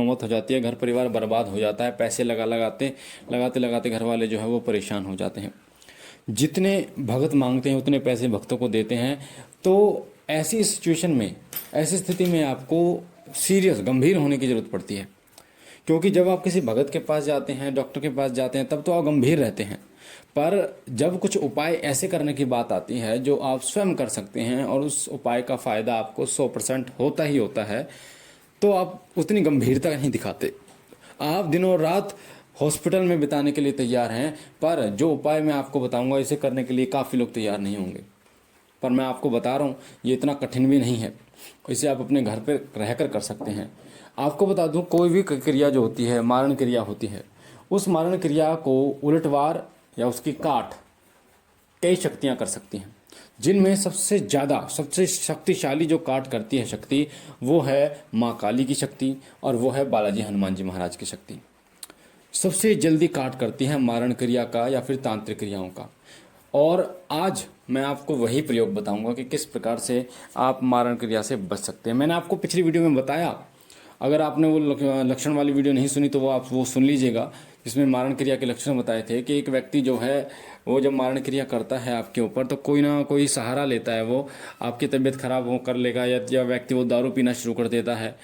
नौबत हो जाती है, घर परिवार बर्बाद हो जाता है, पैसे लगाते लगाते घर वाले जो है वो परेशान हो जाते हैं। जितने भगत मांगते हैं उतने पैसे भक्तों को देते हैं। तो ऐसी सिचुएशन में, ऐसी स्थिति में आपको सीरियस गंभीर होने की ज़रूरत पड़ती है, क्योंकि जब आप किसी भगत के पास जाते हैं, डॉक्टर के पास जाते हैं, तब तो आप गंभीर रहते हैं। पर जब कुछ उपाय ऐसे करने की बात आती है जो आप स्वयं कर सकते हैं और उस उपाय का फ़ायदा आपको 100% होता ही होता है, तो आप उतनी गंभीरता नहीं दिखाते। आप दिनों रात हॉस्पिटल में बिताने के लिए तैयार हैं, पर जो उपाय मैं आपको बताऊंगा इसे करने के लिए काफ़ी लोग तैयार नहीं होंगे। पर मैं आपको बता रहा हूँ ये इतना कठिन भी नहीं है, इसे आप अपने घर पर रहकर कर सकते हैं। आपको बता दूं, कोई भी क्रिया जो होती है, मारण क्रिया होती है, उस मारण क्रिया को उलटवार या उसकी काट कई शक्तियाँ कर सकती हैं, जिनमें सबसे ज़्यादा सबसे शक्तिशाली जो काट करती है शक्ति, वो है माँ काली की शक्ति और वो है बालाजी हनुमान जी महाराज की शक्ति। सबसे जल्दी काट करती है मारण क्रिया का या फिर तांत्रिक क्रियाओं का। और आज मैं आपको वही प्रयोग बताऊंगा कि किस प्रकार से आप मारण क्रिया से बच सकते हैं। मैंने आपको पिछली वीडियो में बताया, अगर आपने वो लक्षण वाली वीडियो नहीं सुनी तो आप वो सुन लीजिएगा, जिसमें मारण क्रिया के लक्षण बताए थे कि एक व्यक्ति जो है वो जब मारण क्रिया करता है आपके ऊपर, तो कोई ना कोई सहारा लेता है, वो आपकी तबीयत खराब हो कर लेगा, या व्यक्ति वो दारू पीना शुरू कर देता है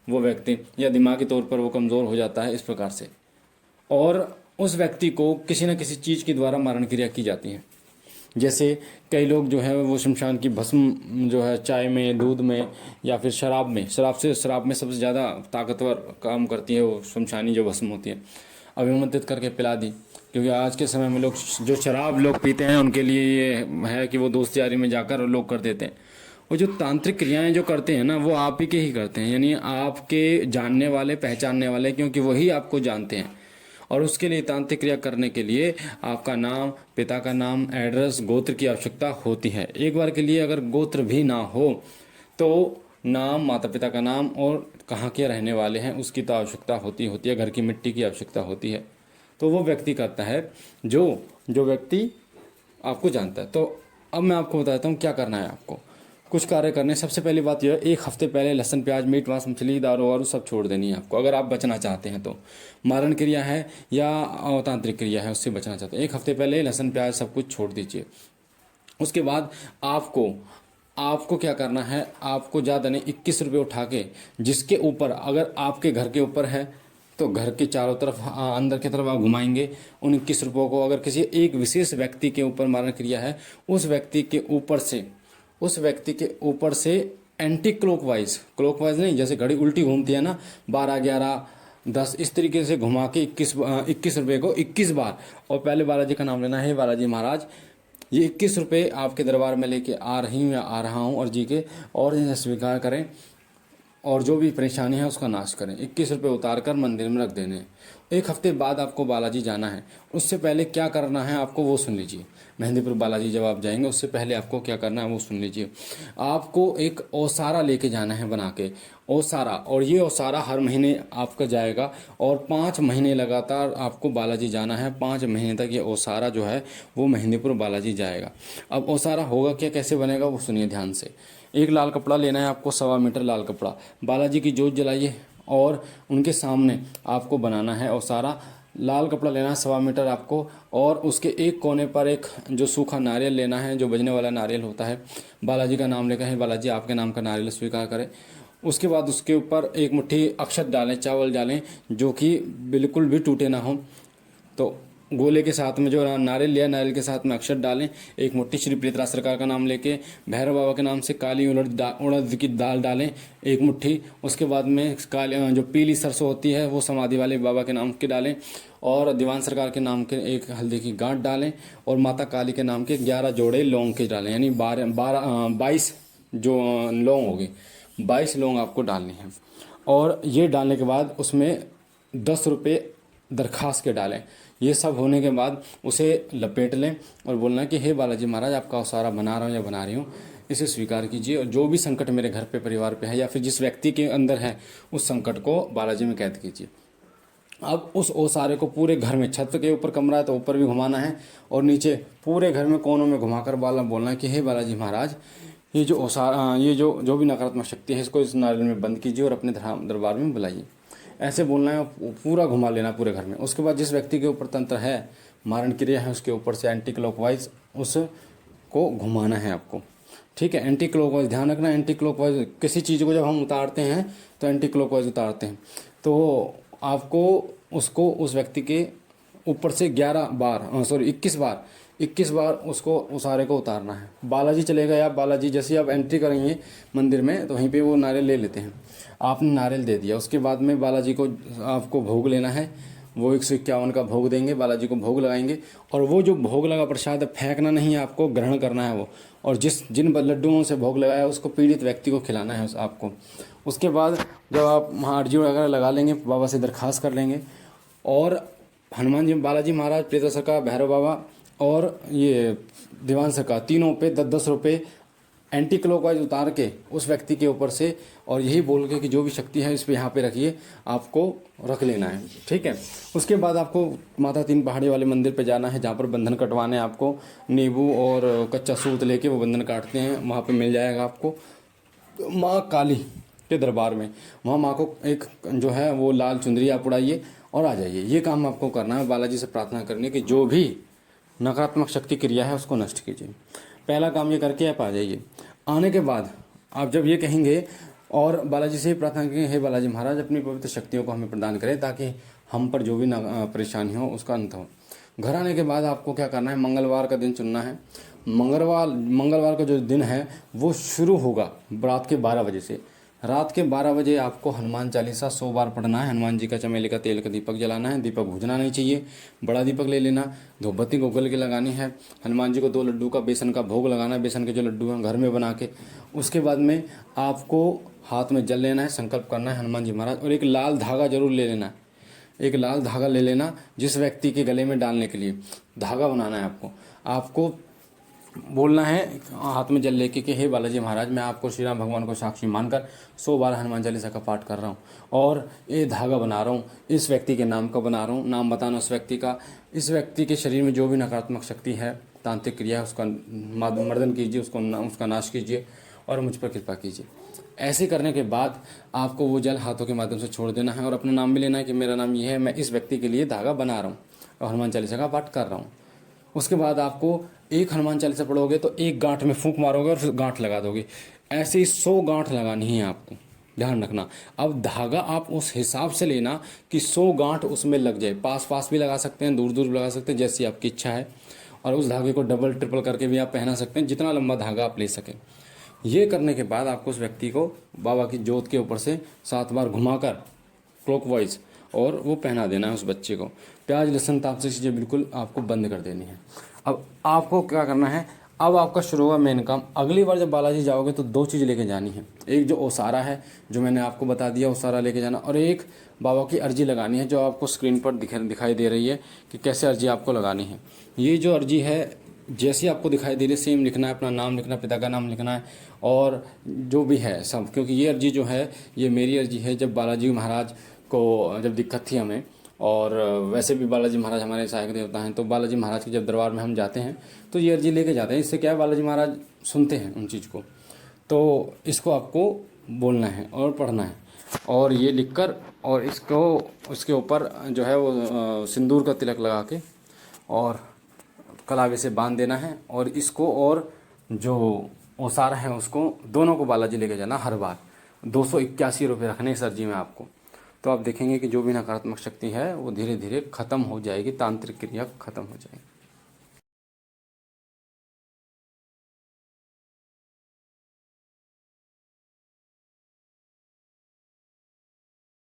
वो व्यक्ति, या दिमागी तौर पर वो कमज़ोर हो जाता है, इस प्रकार से। और उस व्यक्ति को किसी न किसी चीज़ के द्वारा मारण क्रिया की जाती है। जैसे कई लोग जो है वो शमशान की भस्म जो है चाय में, दूध में या फिर शराब में, शराब में सबसे ज़्यादा ताकतवर काम करती है वो शमशानी जो भस्म होती है, अभिमंत्रित करके पिला दी। क्योंकि आज के समय में लोग जो शराब लोग पीते हैं उनके लिए ये है कि वो दोस्त यारी में जाकर लोग कर देते हैं। वो जो तांत्रिक क्रियाएं जो करते हैं ना, वो आप ही के ही करते हैं, यानी आपके जानने वाले, पहचानने वाले, क्योंकि वही आपको जानते हैं। और उसके लिए तांत्रिक क्रिया करने के लिए आपका नाम, पिता का नाम, एड्रेस, गोत्र की आवश्यकता होती है। एक बार के लिए अगर गोत्र भी ना हो तो नाम, माता पिता का नाम और कहाँ के रहने वाले हैं उसकी तो आवश्यकता होती है, घर की मिट्टी की आवश्यकता होती है। तो वो व्यक्ति करता है जो व्यक्ति आपको जानता है। तो अब मैं आपको बताता हूँ क्या करना है आपको। कुछ कार्य करने, सबसे पहली बात यह है, 1 हफ्ते पहले लहसुन, प्याज, मीट, मांस, मछली, दारू वारू सब छोड़ देनी है आपको, अगर आप बचना चाहते हैं तो। मारण क्रिया है या तांत्रिक क्रिया है उससे बचना चाहते हैं, 1 हफ्ते पहले लहसुन, प्याज सब कुछ छोड़ दीजिए। उसके बाद आपको क्या करना है, आपको ज़्यादा नहीं, 21 रुपये उठा के, जिसके ऊपर, अगर आपके घर के ऊपर है तो घर के चारों तरफ अंदर की तरफ आप घुमाएंगे उन 21 रुपयों को। अगर किसी एक विशेष व्यक्ति के ऊपर मारण क्रिया है, उस व्यक्ति के ऊपर से एंटी क्लॉकवाइज नहीं, जैसे घड़ी उल्टी घूमती है ना, 12, 11, 10, इस तरीके से घुमा के 21 रुपये को 21 बार, और पहले बालाजी का नाम लेना है, बालाजी महाराज ये 21 रुपये आपके दरबार में लेके आ रही हूँ या आ रहा हूँ, और जी के और इन्हें स्वीकार करें और जो भी परेशानी है उसका नाश करें। 21 रुपये उतार कर मंदिर में रख देने। 1 हफ्ते बाद आपको बालाजी जाना है। उससे पहले क्या करना है आपको वो सुन लीजिए। मेहंदीपुर बालाजी जब आप जाएंगे उससे पहले आपको क्या करना है वो सुन लीजिए। आपको एक ओसारा लेके जाना है बना के, ओसारा, और ये ओसारा हर महीने आपका जाएगा और 5 महीने लगातार आपको बालाजी जाना है। 5 महीने तक ये ओसारा जो है वो मेहंदीपुर बालाजी जाएगा। अब ओसारा होगा क्या, कैसे बनेगा वो सुनिए ध्यान से। एक लाल कपड़ा लेना है आपको, 1.25 मीटर लाल कपड़ा, बालाजी की जोत जलाइए और उनके सामने आपको बनाना है ओसारा। लाल कपड़ा लेना है 1.25 मीटर आपको, और उसके एक कोने पर एक जो सूखा नारियल लेना है, जो बजने वाला नारियल होता है। बालाजी का नाम लेकर, है बालाजी आपके नाम का नारियल स्वीकार करें। उसके बाद उसके ऊपर एक मुट्ठी अक्षत डालें, चावल डालें, जो कि बिल्कुल भी टूटे ना हो। तो गोले के साथ में जो नारियल लिया, नारियल के साथ में अक्षत डालें। एक मुट्ठी श्री प्रीतराज सरकार का नाम लेके भैरव बाबा के नाम से काली उड़द की दाल डालें, एक मुट्ठी। उसके बाद में काली जो पीली सरसों होती है वो समाधि वाले बाबा के नाम के डालें, और दीवान सरकार के नाम के एक हल्दी की गांठ डालें, और माता काली के नाम के 11 जोड़े लौंग के डालें, यानी 22 जो लौंग हो गई, 22 लौंग आपको डालनी है। और ये डालने के बाद उसमें 10 रुपये दरखास्त के डालें। ये सब होने के बाद उसे लपेट लें और बोलना कि हे बालाजी महाराज, आपका ओसारा बना रहा हूँ या बना रही हूँ, इसे स्वीकार कीजिए, और जो भी संकट मेरे घर पे, परिवार पे है, या फिर जिस व्यक्ति के अंदर है, उस संकट को बालाजी में कैद कीजिए। अब उस ओसारे को पूरे घर में, छत के ऊपर कमरा है तो ऊपर भी घुमाना है, और नीचे पूरे घर में कोनों में घुमाकर बोलना है कि हे बालाजी महाराज, ये जो जो भी नकारात्मक शक्ति है इसको इस नारियल में बंद कीजिए और अपने दरबार में बुलाइए। ऐसे बोलना है, पूरा घुमा लेना पूरे घर में। उसके बाद जिस व्यक्ति के ऊपर तंत्र है, मारण क्रिया है, उसके ऊपर से एंटी क्लॉकवाइज उसको घुमाना है आपको। ठीक है, एंटी क्लॉकवाइज ध्यान रखना। एंटी क्लॉकवाइज किसी चीज़ को जब हम उतारते हैं तो एंटी क्लॉकवाइज उतारते हैं, तो आपको उसको उस व्यक्ति के ऊपर से 21 बार उसको उसारे को उतारना है। बालाजी चलेगा या बालाजी, जैसे आप एंट्री करेंगे मंदिर में तो वहीं पे वो नारियल ले लेते हैं, आपने नारियल दे दिया। उसके बाद में बालाजी को आपको भोग लेना है, वो 151 का भोग देंगे, बालाजी को भोग लगाएंगे। और वो जो भोग लगा प्रसाद फेंकना नहीं है, आपको ग्रहण करना है वो। और जिन लड्डुओं से भोग लगाया उसको पीड़ित व्यक्ति को खिलाना है आपको। उसके बाद जब आप वहाँ अर्जी वगैरह लगा लेंगे, बाबा से दरख्वास्त कर लेंगे, और हनुमान जी, बालाजी महाराज, प्रेता सरकार, भैरव बाबा और ये दीवान सरकार, तीनों पे 10-10 रुपये एंटी क्लॉकवाइज उतार के उस व्यक्ति के ऊपर से, और यही बोल के कि जो भी शक्ति है इस पे यहाँ पे रखिए, आपको रख लेना है। ठीक है, उसके बाद आपको माता तीन पहाड़ी वाले मंदिर पे जाना है, जहाँ पर बंधन कटवाने हैं आपको। नींबू और कच्चा सूत लेके वो बंधन काटते हैं, वहाँ पे मिल जाएगा आपको माँ काली के दरबार में। वहाँ माँ को एक जो है वो लाल चुंदरी आप उड़ाइए और आ जाइए। ये काम आपको करना है, बालाजी से प्रार्थना करनी कि जो भी नकारात्मक शक्ति क्रिया है उसको नष्ट कीजिए। पहला काम ये करके आप आ जाइए। आने के बाद आप जब ये कहेंगे और बालाजी से ही प्रार्थना करेंगे, हे बालाजी महाराज अपनी पवित्र शक्तियों को हमें प्रदान करें ताकि हम पर जो भी परेशानी हो उसका अंत हो। घर आने के बाद आपको क्या करना है, मंगलवार का दिन चुनना है। मंगलवार का जो दिन है वो शुरू होगा रात के 12 बजे से। रात के 12 बजे आपको हनुमान चालीसा 100 बार पढ़ना है। हनुमान जी का चमेली का तेल का दीपक जलाना है, दीपक बुझना नहीं चाहिए, बड़ा दीपक ले लेना। धूपबत्ती गूगल के लगानी है। हनुमान जी को 2 लड्डू का बेसन का भोग लगाना है, बेसन के जो लड्डू हैं घर में बना के। उसके बाद में आपको हाथ में जल लेना है, संकल्प करना है हनुमान जी महाराज, और एक लाल धागा जरूर ले लेना है। एक लाल धागा ले लेना, जिस व्यक्ति के गले में डालने के लिए धागा बनाना है आपको बोलना है हाथ में जल लेके कि हे बालाजी महाराज, मैं आपको श्री राम भगवान को साक्षी मानकर 100 बार हनुमान चालीसा का पाठ कर रहा हूँ, और ये धागा बना रहा हूँ, इस व्यक्ति के नाम का बना रहा हूँ। नाम बताना उस व्यक्ति का। इस व्यक्ति के शरीर में जो भी नकारात्मक शक्ति है, तांत्रिक क्रिया है, उसका मर्दन कीजिए, उसका नाश कीजिए और मुझ पर कृपा कीजिए। ऐसे करने के बाद आपको वो जल हाथों के माध्यम से छोड़ देना है, और अपना नाम भी लेना है कि मेरा नाम ये है, मैं इस व्यक्ति के लिए धागा बना रहा हूँ और हनुमान चालीसा का पाठ कर रहा हूँ। उसके बाद आपको एक हनुमान चालीसा पढ़ोगे तो एक गांठ में फूंक मारोगे और फिर गांठ लगा दोगे। ऐसे ही 100 गांठ लगानी है आपको, ध्यान रखना। अब धागा आप उस हिसाब से लेना कि 100 गांठ उसमें लग जाए। पास भी लगा सकते हैं, दूर भी लगा सकते हैं, जैसी आपकी इच्छा है। और उस धागे को डबल ट्रिपल करके भी आप पहना सकते हैं, जितना लंबा धागा आप ले सकें। ये करने के बाद आपको उस व्यक्ति को बाबा की जोत के ऊपर से 7 बार घुमाकर क्लॉकवाइज और वो पहना देना है उस बच्चे को। प्याज लहसुन तामसिक चीज़ें बिल्कुल आपको बंद कर देनी है। अब आपको क्या करना है, अब आपका शुरू होगा मेन काम। अगली बार जब बालाजी जाओगे तो 2 चीज़ लेके जानी है। एक जो ओसारा है, जो मैंने आपको बता दिया, ओसारा लेके जाना, और एक बाबा की अर्जी लगानी है, जो आपको स्क्रीन पर दिखाई दे रही है कि कैसे अर्जी आपको लगानी है। ये जो अर्जी है जैसी आपको दिखाई दे रही है सेम लिखना है, अपना नाम लिखना है, पिता का नाम लिखना है और जो भी है सब। क्योंकि ये अर्जी जो है ये मेरी अर्जी है। जब बालाजी महाराज को जब दिक्कत थी हमें, और वैसे भी बालाजी महाराज हमारे सहायक देवता हैं, तो बालाजी महाराज के जब दरबार में हम जाते हैं तो ये अर्जी लेके जाते हैं। इससे क्या है, बालाजी महाराज सुनते हैं उन चीज़ को। तो इसको आपको बोलना है और पढ़ना है, और ये लिखकर और इसको उसके ऊपर जो है वो सिंदूर का तिलक लगा के और कलावे से बांध देना है। और इसको और जो ओसारा है उसको दोनों को बालाजी लेके जाना हर बार। 281 रुपये रखने इस अर्जी में आपको। तो आप देखेंगे कि जो भी नकारात्मक शक्ति है वो धीरे धीरे खत्म हो जाएगी, तांत्रिक क्रिया खत्म हो जाएगी।